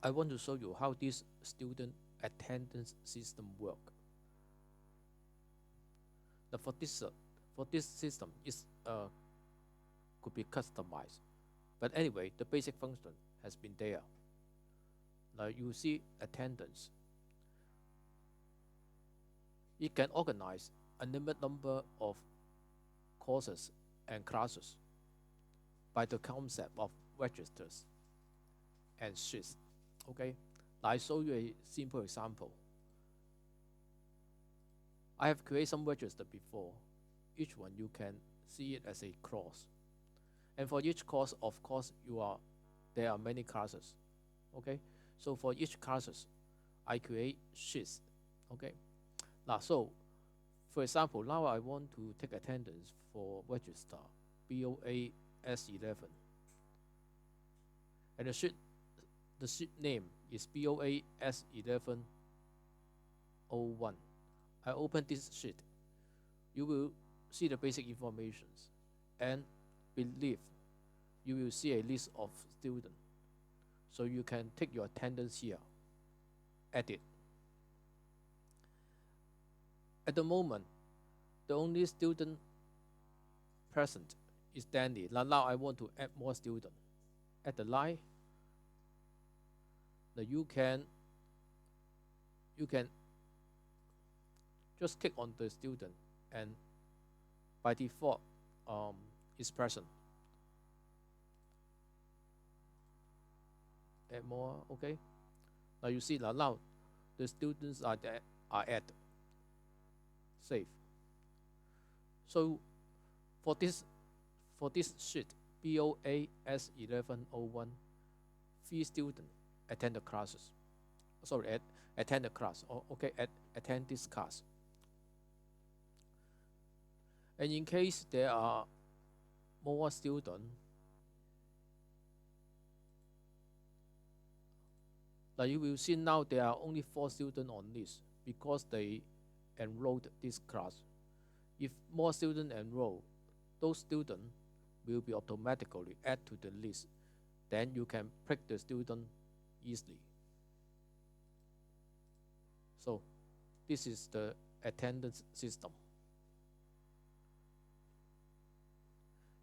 I want to show you how this student attendance system work. Now for this system is could be customized, but anyway, the basic function has been there. Now you see attendance. It can organize a limited number of courses and classes by the concept of registers and sheets. Okay, now I show you a simple example. I have created some register before. Each one you can see it as a course, and for each course, of course, there are many classes. Okay, so for each classes, I create sheets. Okay, now so for example, now I want to take attendance for register BOA S11, and the sheet name is BOA S1101. I open this sheet. You will see the basic informations, and beneath you will see a list of students. So you can take your attendance here, edit. At the moment, the only student present is Danny. Now I want to add more students. At the line, now you can just click on the student, and by default is present. Add more. Okay, now you see now the students are added. Save. So for this sheet BOA S1101, 3 students attend the classes. Sorry, attend the class. Okay, attend this class. And in case there are more students, now you will see now there are only 4 students on list because they enrolled this class. If more students enroll, those students will be automatically added to the list. Then you can pick the student easily. So this is the attendance system.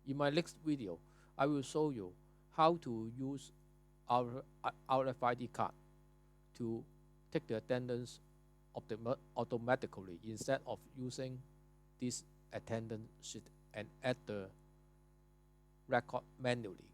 In my next video, I will show you how to use our RFID card to take the attendance automatically instead of using this attendance sheet and add the record manually.